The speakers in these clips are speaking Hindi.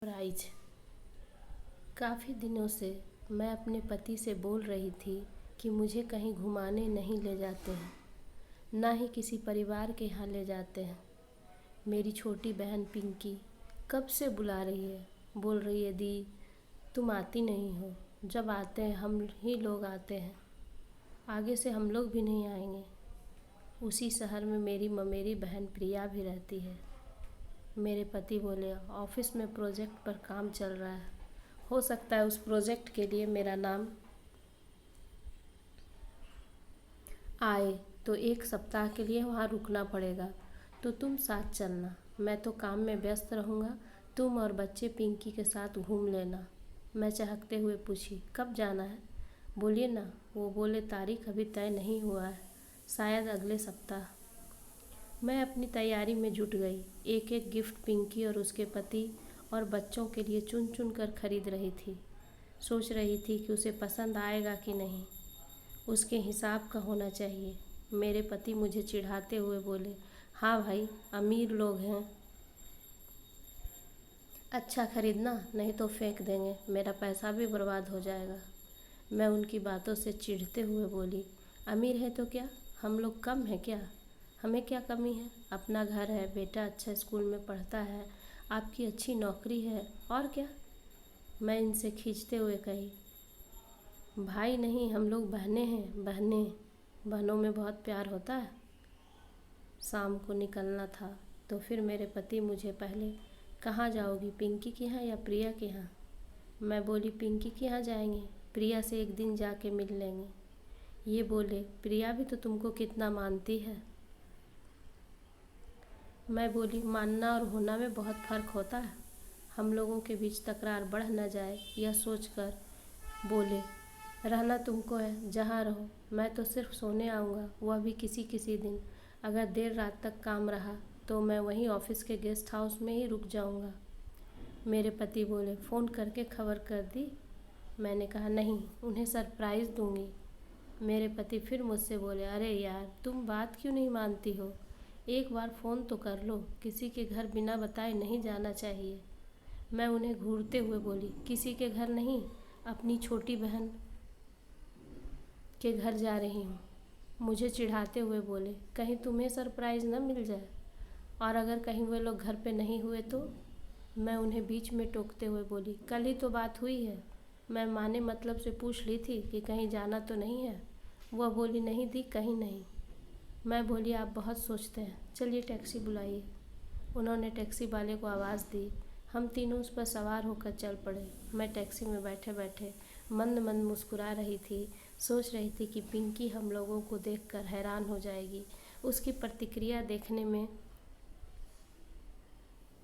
प्राइज। काफ़ी दिनों से मैं अपने पति से बोल रही थी कि मुझे कहीं घुमाने नहीं ले जाते हैं, ना ही किसी परिवार के यहाँ ले जाते हैं। मेरी छोटी बहन पिंकी कब से बुला रही है, बोल रही है दी तुम आती नहीं हो, जब आते हैं हम ही लोग आते हैं, आगे से हम लोग भी नहीं आएंगे। उसी शहर में मेरी ममेरी बहन प्रिया भी रहती है। मेरे पति बोले ऑफिस में प्रोजेक्ट पर काम चल रहा है, हो सकता है उस प्रोजेक्ट के लिए मेरा नाम आए तो 1 सप्ताह के लिए वहाँ रुकना पड़ेगा, तो तुम साथ चलना। मैं तो काम में व्यस्त रहूँगा, तुम और बच्चे पिंकी के साथ घूम लेना। मैं चहकते हुए पूछी कब जाना है, बोलिए ना। वो बोले तारीख अभी तय नहीं हुआ है, शायद अगले सप्ताह। मैं अपनी तैयारी में जुट गई। एक एक गिफ्ट पिंकी और उसके पति और बच्चों के लिए चुन चुन कर खरीद रही थी। सोच रही थी कि उसे पसंद आएगा कि नहीं, उसके हिसाब का होना चाहिए। मेरे पति मुझे चिढ़ाते हुए बोले हाँ भाई, अमीर लोग हैं, अच्छा खरीदना, नहीं तो फेंक देंगे, मेरा पैसा भी बर्बाद हो जाएगा। मैं उनकी बातों से चिढ़ते हुए बोली अमीर है तो क्या, हम लोग कम हैं क्या, हमें क्या कमी है, अपना घर है, बेटा अच्छा स्कूल में पढ़ता है, आपकी अच्छी नौकरी है, और क्या। मैं इनसे खींचते हुए कही भाई नहीं, हम लोग बहनें हैं, बहनें, बहनों में बहुत प्यार होता है। शाम को निकलना था तो फिर मेरे पति मुझे पहले कहाँ जाओगी, पिंकी के यहाँ या प्रिया के यहाँ। मैं बोली पिंकी के यहाँ जाएंगे, प्रिया से एक दिन जाके मिल लेंगे। ये बोले प्रिया भी तो तुमको कितना मानती है। मैं बोली मानना और होना में बहुत फ़र्क होता है, हम लोगों के बीच तकरार बढ़ न जाए यह सोचकर बोले रहना तुमको है, जहाँ रहो, मैं तो सिर्फ सोने आऊँगा, वह भी किसी किसी दिन। अगर देर रात तक काम रहा तो मैं वहीं ऑफिस के गेस्ट हाउस में ही रुक जाऊँगा। मेरे पति बोले फ़ोन करके खबर कर दी। मैंने कहा नहीं, उन्हें सरप्राइज़ दूँगी। मेरे पति फिर मुझसे बोले अरे यार, तुम बात क्यों नहीं मानती हो, एक बार फ़ोन तो कर लो, किसी के घर बिना बताए नहीं जाना चाहिए। मैं उन्हें घूरते हुए बोली किसी के घर नहीं, अपनी छोटी बहन के घर जा रही हूँ। मुझे चिढ़ाते हुए बोले कहीं तुम्हें सरप्राइज़ न मिल जाए, और अगर कहीं वे लोग घर पे नहीं हुए तो। मैं उन्हें बीच में टोकते हुए बोली कल ही तो बात हुई है, मैं माने मतलब से पूछ ली थी कि कहीं जाना तो नहीं है। वह बोली नहीं दी, कहीं नहीं। मैं बोली आप बहुत सोचते हैं, चलिए टैक्सी बुलाइए। उन्होंने टैक्सी वाले को आवाज़ दी, हम तीनों उस पर सवार होकर चल पड़े। मैं टैक्सी में बैठे बैठे मंद मंद मुस्कुरा रही थी, सोच रही थी कि पिंकी हम लोगों को देखकर हैरान हो जाएगी, उसकी प्रतिक्रिया देखने में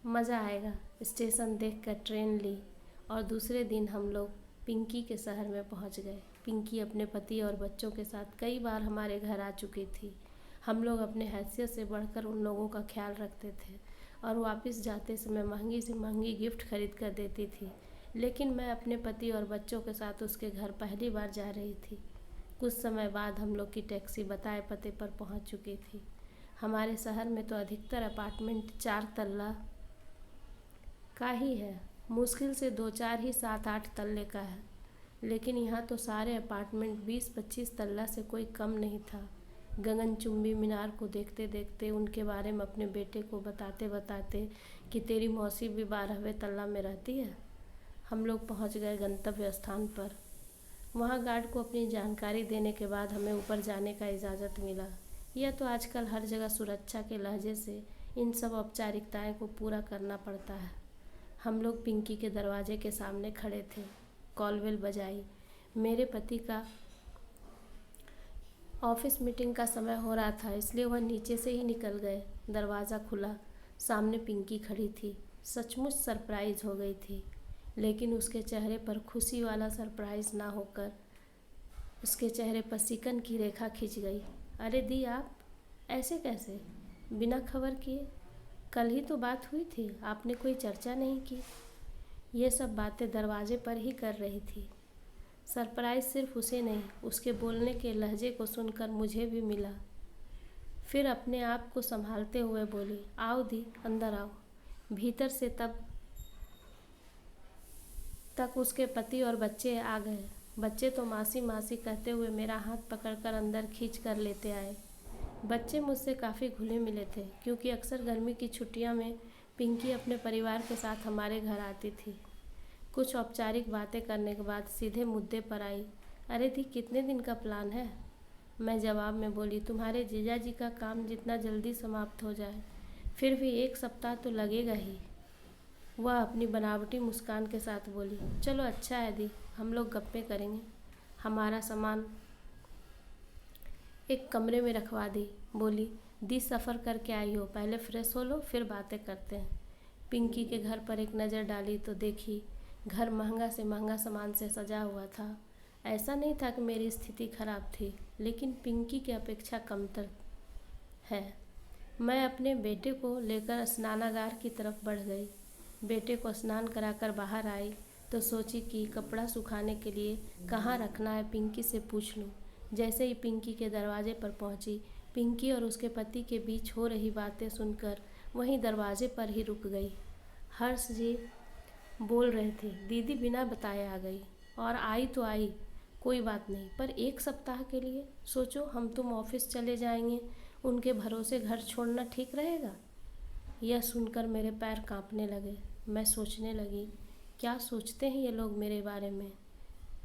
मज़ा आएगा। स्टेशन देखकर ट्रेन ली और दूसरे दिन हम लोग पिंकी के शहर में पहुंच गए। पिंकी अपने पति और बच्चों के साथ कई बार हमारे घर आ चुकी थी। हम लोग अपने हैसियत से बढ़कर उन लोगों का ख्याल रखते थे और वापस जाते समय महंगी से महंगी गिफ्ट खरीद कर देती थी, लेकिन मैं अपने पति और बच्चों के साथ उसके घर पहली बार जा रही थी। कुछ समय बाद हम लोग की टैक्सी बताए पते पर पहुंच चुकी थी। हमारे शहर में तो अधिकतर अपार्टमेंट 4 तल्ला का ही है, मुश्किल से 2-4 ही 7-8 तल्ले का है, लेकिन यहाँ तो सारे अपार्टमेंट 20-25 तल्ला से कोई कम नहीं था। गगनचुंबी मीनार को देखते देखते, उनके बारे में अपने बेटे को बताते बताते कि तेरी मौसी भी 12वें तल्ला में रहती है, हम लोग पहुँच गए गंतव्य स्थान पर। वहाँ गार्ड को अपनी जानकारी देने के बाद हमें ऊपर जाने का इजाज़त मिला। यह तो आजकल हर जगह सुरक्षा के लहजे से इन सब औपचारिकताएं को पूरा करना पड़ता है। हम लोग पिंकी के दरवाजे के सामने खड़े थे। कॉलबेल बजाई। मेरे पति का ऑफिस मीटिंग का समय हो रहा था, इसलिए वह नीचे से ही निकल गए। दरवाज़ा खुला, सामने पिंकी खड़ी थी। सचमुच सरप्राइज़ हो गई थी, लेकिन उसके चेहरे पर खुशी वाला सरप्राइज़ ना होकर उसके चेहरे पर सिकन की रेखा खिंच गई। अरे दी, आप ऐसे कैसे, बिना खबर किए, कल ही तो बात हुई थी, आपने कोई चर्चा नहीं की। ये सब बातें दरवाजे पर ही कर रही थी। सरप्राइज़ सिर्फ उसे नहीं, उसके बोलने के लहजे को सुनकर मुझे भी मिला। फिर अपने आप को संभालते हुए बोली आओ दी, अंदर आओ। भीतर से तब तक उसके पति और बच्चे आ गए। बच्चे तो मासी मासी कहते हुए मेरा हाथ पकड़कर अंदर खींच कर लेते आए। बच्चे मुझसे काफ़ी घुले मिले थे क्योंकि अक्सर गर्मी की छुट्टियों में पिंकी अपने परिवार के साथ हमारे घर आती थी। कुछ औपचारिक बातें करने के बाद सीधे मुद्दे पर आई। अरे दी, कितने दिन का प्लान है? मैं जवाब में बोली, तुम्हारे जीजा जी का काम जितना जल्दी समाप्त हो जाए, फिर भी 1 सप्ताह तो लगेगा ही। वह अपनी बनावटी मुस्कान के साथ बोली, चलो अच्छा है दी, हम लोग गप्पे करेंगे। हमारा सामान एक कमरे में रखवा दी। बोली, दी सफ़र करके आई हो, पहले फ्रेश हो लो फिर बातें करते हैं। पिंकी के घर पर एक नज़र डाली तो देखी घर महंगा से महंगा सामान से सजा हुआ था। ऐसा नहीं था कि मेरी स्थिति खराब थी, लेकिन पिंकी की अपेक्षा कमतर है। मैं अपने बेटे को लेकर स्नानागार की तरफ बढ़ गई। बेटे को स्नान कराकर बाहर आई तो सोची कि कपड़ा सुखाने के लिए कहाँ रखना है, पिंकी से पूछ लूँ। जैसे ही पिंकी के दरवाजे पर पहुंची, पिंकी और उसके पति के बीच हो रही बातें सुनकर वहीं दरवाजे पर ही रुक गई। हर्ष जी बोल रहे थे, दीदी बिना बताए आ गई, और आई तो आई, कोई बात नहीं, पर 1 सप्ताह के लिए सोचो, हम तुम ऑफिस चले जाएंगे, उनके भरोसे घर छोड़ना ठीक रहेगा? यह सुनकर मेरे पैर कांपने लगे। मैं सोचने लगी, क्या सोचते हैं ये लोग मेरे बारे में।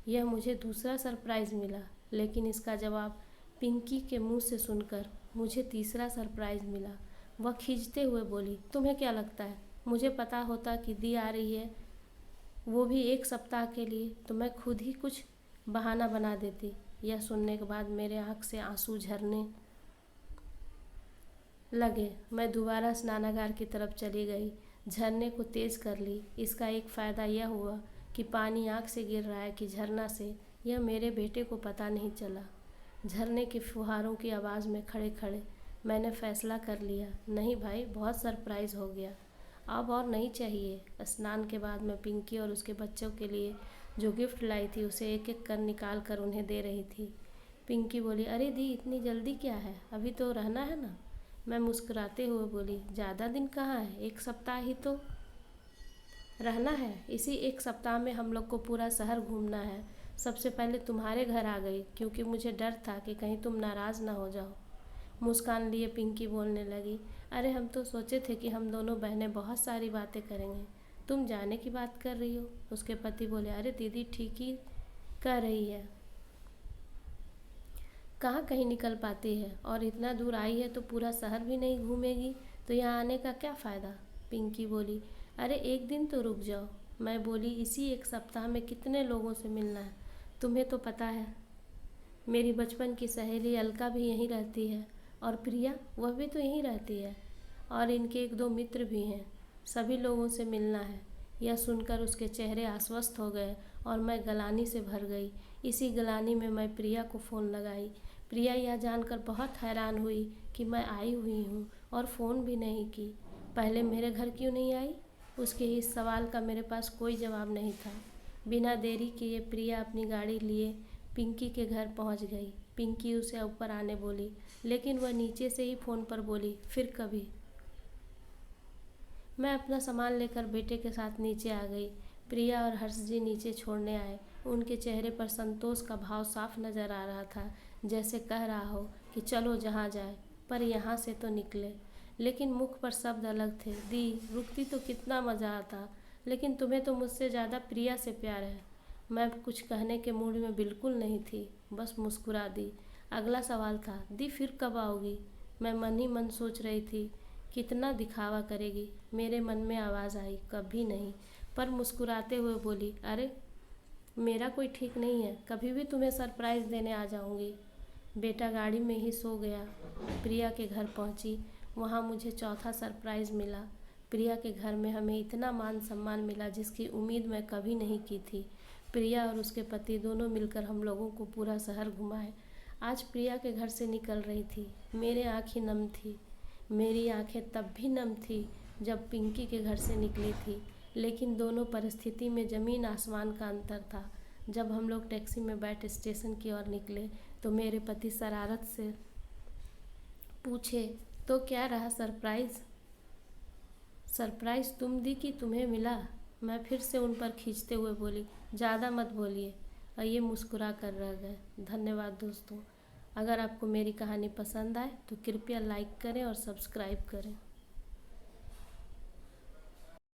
यह मुझे दूसरा सरप्राइज़ मिला, लेकिन इसका जवाब पिंकी के मुंह से सुनकर मुझे तीसरा सरप्राइज़ मिला। वह खींचते हुए बोली, तुम्हें क्या लगता है, मुझे पता होता कि दी आ रही है, वो भी 1 सप्ताह के लिए, तो मैं खुद ही कुछ बहाना बना देती। यह सुनने के बाद मेरे आँख से आंसू झरने लगे। मैं दोबारा स्नानागार की तरफ चली गई, झरने को तेज़ कर ली। इसका एक फ़ायदा यह हुआ कि पानी आँख से गिर रहा है कि झरना से, यह मेरे बेटे को पता नहीं चला। झरने के फुहारों की आवाज़ में खड़े खड़े मैंने फ़ैसला कर लिया, नहीं भाई, बहुत सरप्राइज़ हो गया, अब और नहीं चाहिए। स्नान के बाद मैं पिंकी और उसके बच्चों के लिए जो गिफ्ट लाई थी उसे एक एक कर निकाल कर उन्हें दे रही थी। पिंकी बोली, अरे दी, इतनी जल्दी क्या है, अभी तो रहना है ना? मैं मुस्कुराते हुए बोली, ज़्यादा दिन कहाँ है, 1 सप्ताह ही तो रहना है। इसी 1 सप्ताह में हम लोग को पूरा शहर घूमना है। सबसे पहले तुम्हारे घर आ गई क्योंकि मुझे डर था कि कहीं तुम नाराज़ ना हो जाओ। मुस्कान लिए पिंकी बोलने लगी, अरे हम तो सोचे थे कि हम दोनों बहनें बहुत सारी बातें करेंगे, तुम जाने की बात कर रही हो। उसके पति बोले, अरे दीदी ठीक ही कह रही है, कहाँ कहीं निकल पाती है, और इतना दूर आई है तो पूरा शहर भी नहीं घूमेगी, तो यहाँ आने का क्या फ़ायदा। पिंकी बोली, अरे एक दिन तो रुक जाओ। मैं बोली, इसी 1 सप्ताह में कितने लोगों से मिलना है, तुम्हें तो पता है। मेरी बचपन की सहेली अलका भी यहीं रहती है, और प्रिया, वह भी तो यहीं रहती है, और इनके 1-2 मित्र भी हैं, सभी लोगों से मिलना है। यह सुनकर उसके चेहरे आश्वस्त हो गए और मैं गलानी से भर गई। इसी गलानी में मैं प्रिया को फ़ोन लगाई। प्रिया यह जानकर बहुत हैरान हुई कि मैं आई हुई हूँ और फ़ोन भी नहीं की। पहले मेरे घर क्यों नहीं आई? उसके इस सवाल का मेरे पास कोई जवाब नहीं था। बिना देरी किए प्रिया अपनी गाड़ी लिए पिंकी के घर पहुँच गई। पिंकी उसे ऊपर आने बोली, लेकिन वह नीचे से ही फ़ोन पर बोली, फिर कभी। मैं अपना सामान लेकर बेटे के साथ नीचे आ गई। प्रिया और हर्ष जी नीचे छोड़ने आए। उनके चेहरे पर संतोष का भाव साफ नज़र आ रहा था, जैसे कह रहा हो कि चलो जहाँ जाए, पर यहाँ से तो निकले। लेकिन मुख पर शब्द अलग थे। दी, रुकती तो कितना मज़ा आता, लेकिन तुम्हें तो मुझसे ज़्यादा प्रिया से प्यार है। मैं कुछ कहने के मूड में बिल्कुल नहीं थी, बस मुस्कुरा दी। अगला सवाल था, दी फिर कब आओगी? मैं मन ही मन सोच रही थी, कितना दिखावा करेगी। मेरे मन में आवाज़ आई, कभी नहीं, पर मुस्कुराते हुए बोली, अरे मेरा कोई ठीक नहीं है, कभी भी तुम्हें सरप्राइज़ देने आ जाऊंगी। बेटा गाड़ी में ही सो गया। प्रिया के घर पहुंची, वहां मुझे चौथा सरप्राइज़ मिला। प्रिया के घर में हमें इतना मान सम्मान मिला जिसकी उम्मीद मैं कभी नहीं की थी। प्रिया और उसके पति दोनों मिलकर हम लोगों को पूरा शहर घुमाए। आज प्रिया के घर से निकल रही थी, मेरे आँखें नम थी। मेरी आंखें तब भी नम थी जब पिंकी के घर से निकली थी, लेकिन दोनों परिस्थिति में ज़मीन आसमान का अंतर था। जब हम लोग टैक्सी में बैठ स्टेशन की ओर निकले तो मेरे पति शरारत से पूछे, तो क्या रहा सरप्राइज़? सरप्राइज़ तुम दी कि तुम्हें मिला? मैं फिर से उन पर खींचते हुए बोली, ज़्यादा मत बोलिए। और ये मुस्कुरा कर रह गए। धन्यवाद दोस्तों। अगर आपको मेरी कहानी पसंद आए तो कृपया लाइक करें और सब्सक्राइब करें।